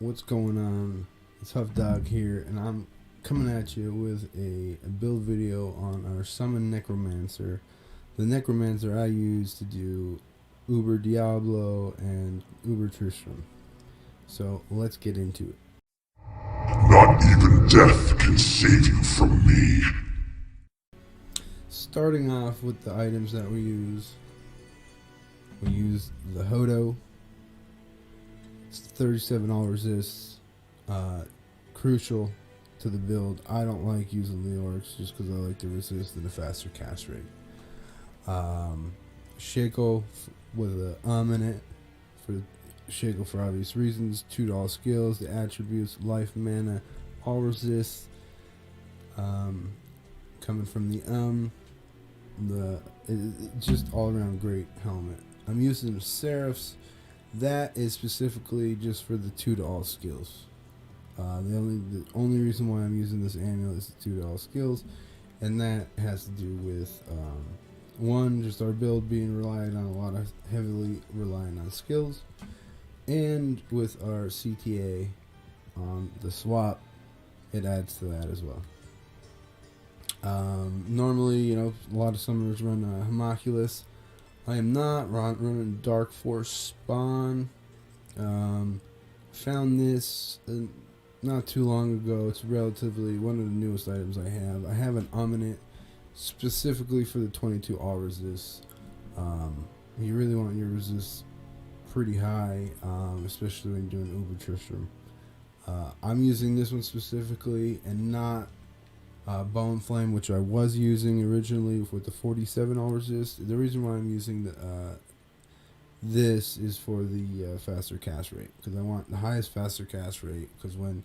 What's going on? It's Huff Dog here, and I'm coming at you with a build video on our Summon Necromancer. The Necromancer I use to do Uber Diablo and Uber Tristram. So let's get into it. Not even death can save you from me. Starting off with the items that we use the Hodo. It's 37 all resists. Crucial to the build. I don't like using the orcs just because I like the resist and the faster cast rate. Shaco with a in it for Shaco for obvious reasons. 2 skills, the attributes, life, mana, all resist. Coming from the just all around great helmet. I'm using Seraphs. That is specifically just for the 2 skills. The only reason why I'm using this amulet is the 2 skills, and that has to do with one, just our build being heavily relying on skills, and with our CTA on the swap, it adds to that as well. Normally, a lot of summoners run Homunculus. I am not running Dark Force Spawn. Found this not too long ago. It's relatively one of the newest items I have. I have an Omnit specifically for the 22 all resist. You really want your resist pretty high, especially when doing Uber Tristram. I'm using this one specifically and not Bone Flame, which I was using originally with the 47 all resist. The reason why I'm using this is for the faster cast rate, because I want the highest faster cast rate, because when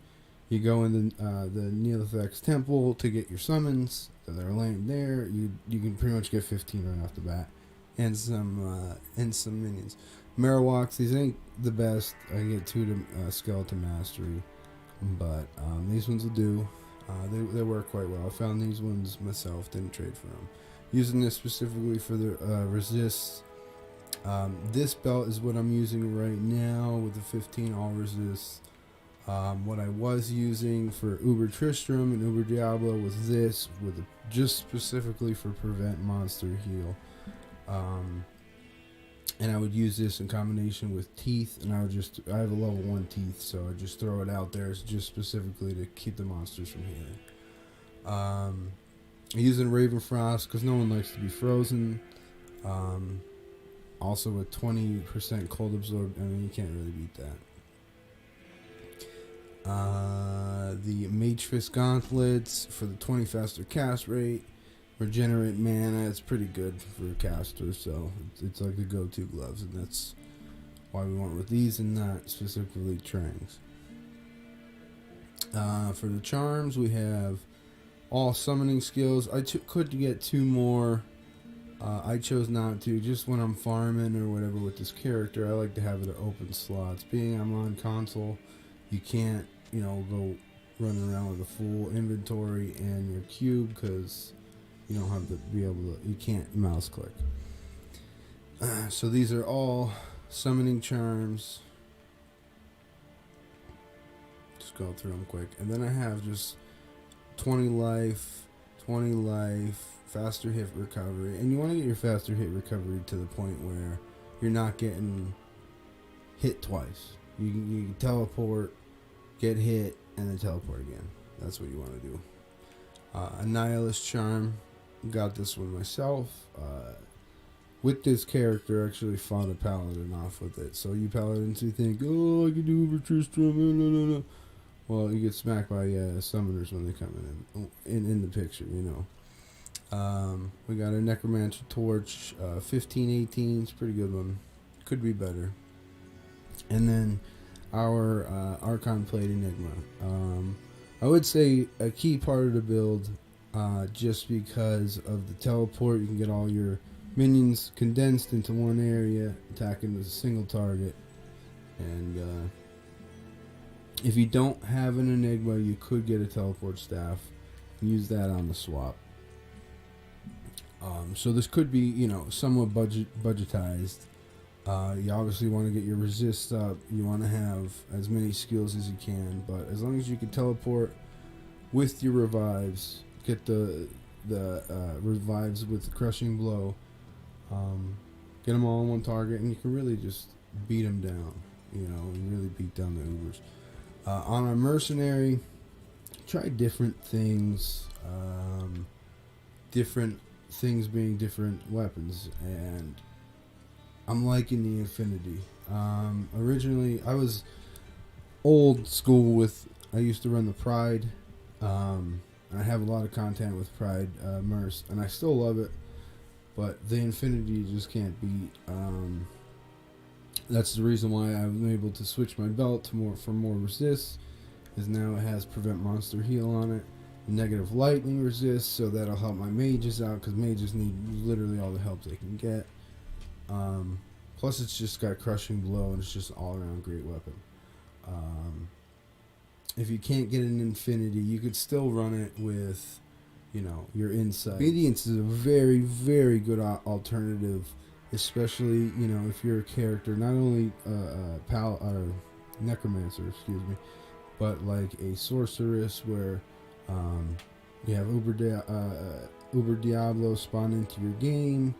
you go in the Neolithix Temple to get your summons that are laying there, you can pretty much get 15 right off the bat, and some minions. Marowaks, these ain't the best. I get 2 to Skeleton Mastery, but these ones will do. They work quite well. I found these ones myself, didn't trade for them. Using this specifically for the resist. This belt is what I'm using right now with the 15 all resist. What I was using for Uber Tristram and Uber Diablo was this, with just specifically for prevent monster heal. And I would use this in combination with teeth, and I have a level 1 teeth, so I just throw it out there just specifically to keep the monsters from healing. I'm using Ravenfrost because no one likes to be frozen. Also with 20% cold absorb, you can't really beat that. The Mage Fist Gauntlets for the 20 faster cast rate. Regenerate mana, it's pretty good for a caster, so it's like the go-to gloves, and that's why we went with these and not specifically Trangs. For the charms, we have all summoning skills. I could get 2 more. I chose not to, just when I'm farming or whatever with this character. I like to have it at open slots. Being I'm on console, you can't, go running around with a full inventory and your cube, because you don't have to be able to, you can't mouse click. So these are all summoning charms. Just go through them quick. And then I have just 20 life, faster hit recovery. And you want to get your faster hit recovery to the point where you're not getting hit twice. You can teleport, get hit, and then teleport again. That's what you want to do. A Nihilist Charm. Got this one myself. With this character, I actually fought a paladin off with it. So you paladins who think, oh, I can do Uber Tristram, no. Well, you get smacked by summoners when they come in the picture, We got a Necromancer Torch, 1518, it's a pretty good one. Could be better. And then our Archon Plate Enigma. I would say a key part of the build, just because of the teleport, you can get all your minions condensed into one area, attacking with a single target. And if you don't have an Enigma, you could get a teleport staff and use that on the swap. So this could be, somewhat budgetized. You obviously want to get your resist up. You want to have as many skills as you can, but as long as you can teleport with your revives, get the revives with the crushing blow, get them all on one target, and you can really just beat them down. You know, and really beat down the Ubers. On a mercenary, try different things. Different things being different weapons, and I'm liking the Infinity. Originally, I was old school with. I used to run the Pride. I have a lot of content with Pride Merce, and I still love it. But the Infinity you just can't beat. That's the reason why I'm able to switch my belt to more resist. Is now it has prevent monster heal on it. Negative lightning resist, so that'll help my mages out because mages need literally all the help they can get. Plus, it's just got crushing blow, and it's just an all-around great weapon. If you can't get an Infinity, you could still run it with, you know, your insight. Obedience is a very, very good alternative, especially, you know, if you're a character, not only Necromancer, excuse me, but like a sorceress where you have Uber Diablo spawn into your game.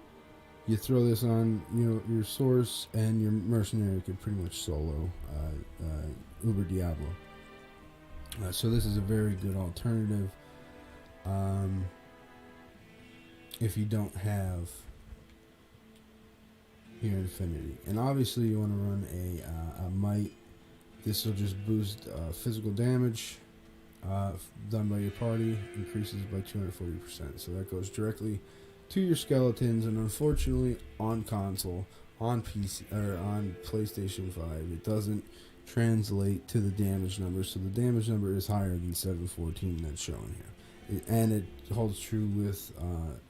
You throw this on, you know, your source, and your mercenary could pretty much solo Uber Diablo. So this is a very good alternative if you don't have your Infinity. And obviously you want to run a Might. This will just boost physical damage done by your party, increases by 240%. So that goes directly to your skeletons, and unfortunately on console, on PC or on PlayStation 5, it doesn't translate to the damage number. So the damage number is higher than 714 that's shown here, and it holds true with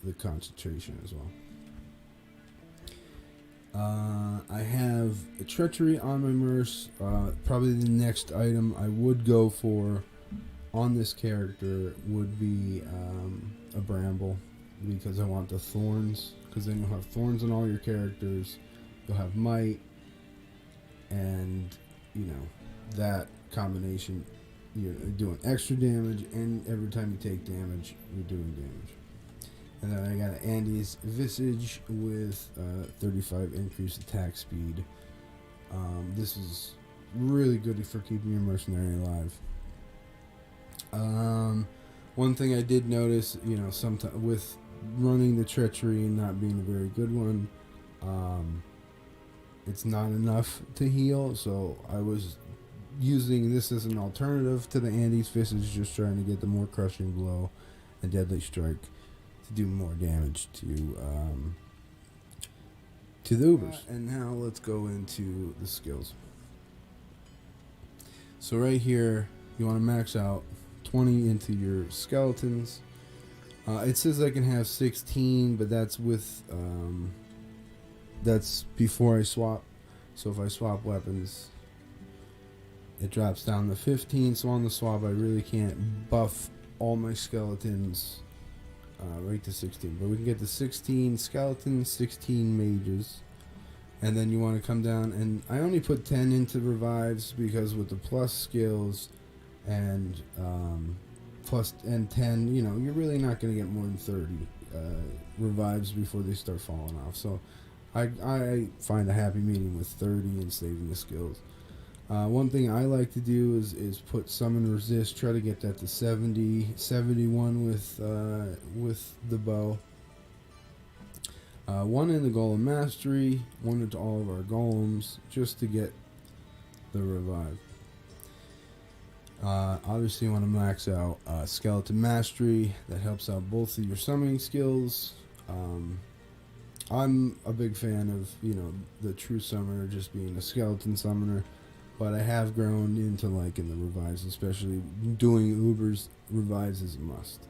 the concentration as well. I have a treachery on my Merce. Probably the next item I would go for on this character would be a bramble, because I want the thorns, because then you'll have thorns on all your characters, you'll have might, and you know, that combination, you're doing extra damage, and every time you take damage, you're doing damage. And then I got Andy's Visage with 35 increased attack speed. This is really good for keeping your mercenary alive. One thing I did notice, you know, sometimes with running the treachery and not being a very good one, it's not enough to heal. So I was using this as an alternative to the Andy's Visage, just trying to get the more crushing blow and deadly strike to do more damage to the Ubers. And now let's go into the skills. So right here, you want to max out 20 into your skeletons. It says I can have 16, but that's with that's before I swap. So if I swap weapons, it drops down to 15. So on the swap, I really can't buff all my skeletons right to 16. But we can get to 16 skeletons, 16 mages. And then you want to come down, and I only put 10 into revives because with the plus skills and plus and 10, you know, you're really not going to get more than 30 revives before they start falling off. So I find a happy medium with 30 and saving the skills. One thing I like to do is put summon resist, try to get that to 70, 71 with the bow. One in the golem mastery, one into all of our golems, just to get the revive. Obviously you want to max out skeleton mastery. That helps out both of your summoning skills. I'm a big fan of, you know, the true summoner just being a skeleton summoner, but I have grown into liking the revives, especially doing Uber's revives is a must.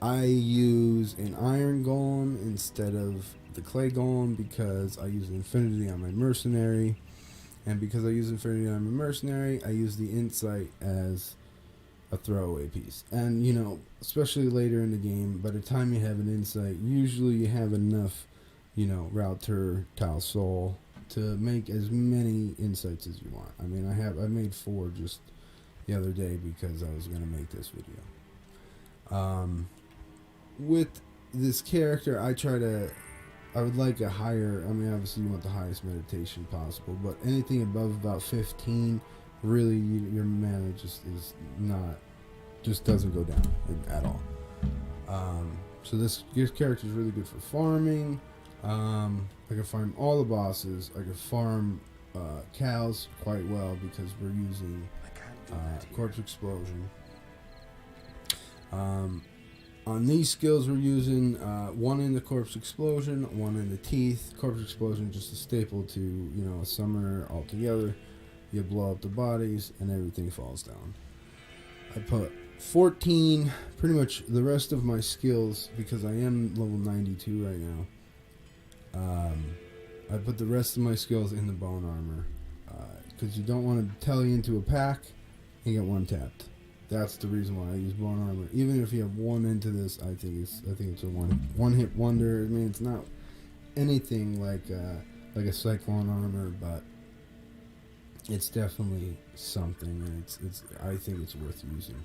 I use an iron golem instead of the clay golem because I use infinity on my mercenary, and because I use infinity on my mercenary, I use the insight as a throwaway piece. And you know, especially later in the game, by the time you have an insight, usually you have enough you know, Router, Tile Soul, to make as many insights as you want. I mean, I made 4 just the other day because I was going to make this video. With this character, I would like a higher, I mean, obviously you want the highest meditation possible, but anything above about 15, really, your mana just doesn't go down at all. So this character is really good for farming. I can farm all the bosses. I can farm cows quite well because we're using Corpse Explosion. On these skills we're using 1 in the Corpse Explosion, 1 in the Teeth. Corpse Explosion just a staple to, you know, a summoner altogether. You blow up the bodies and everything falls down. I put 14, pretty much the rest of my skills, because I am level 92 right now. I put the rest of my skills in the bone armor, because you don't want to tally into a pack and get one tapped. That's the reason why I use bone armor. Even if you have 1 into this, I think it's a one hit wonder. I mean, it's not anything like a cyclone armor, but it's definitely something, and I think it's worth using.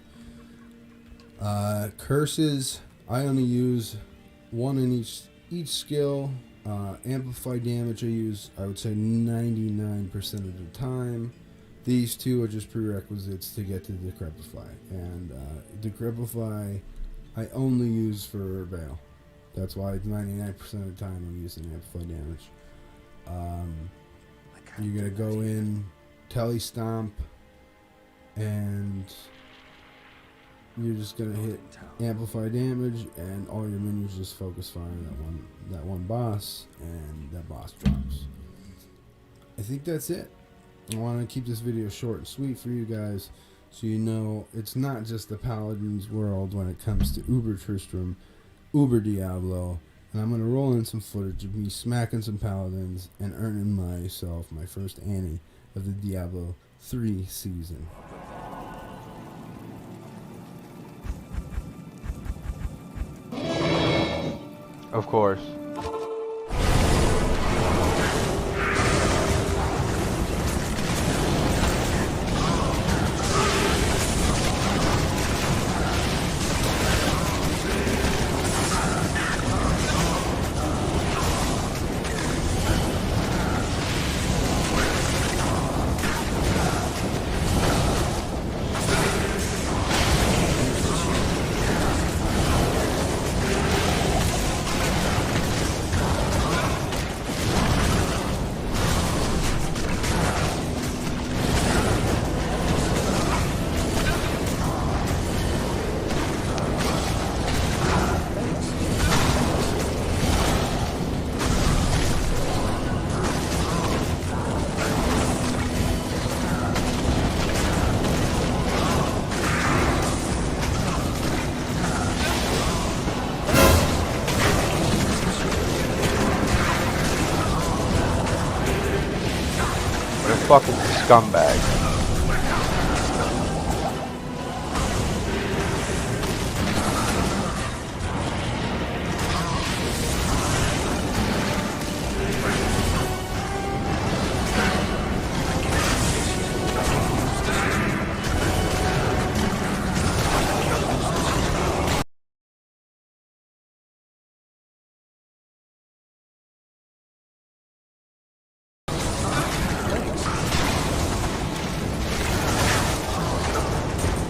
Curses, I only use 1 in each skill. Amplify damage I would say 99% of the time. These 2 are just prerequisites to get to Decrepify, and Decrepify I only use for Veil. That's why 99% of the time I'm using Amplify damage. You're gonna go in, Telly Stomp, and you're just gonna hit Amplify damage, and all your minions just focus fire that one boss, and that boss drops. I think that's it. I want to keep this video short and sweet for you guys, so you know it's not just the Paladin's world when it comes to Uber Tristram, Uber Diablo, and I'm going to roll in some footage of me smacking some Paladins and earning myself my first Annie of the Diablo 3 season. Of course. Fucking scumbag.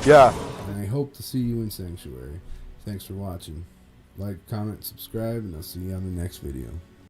Yeah. And I hope to see you in Sanctuary. Thanks for watching. Like, comment, subscribe, and I'll see you on the next video.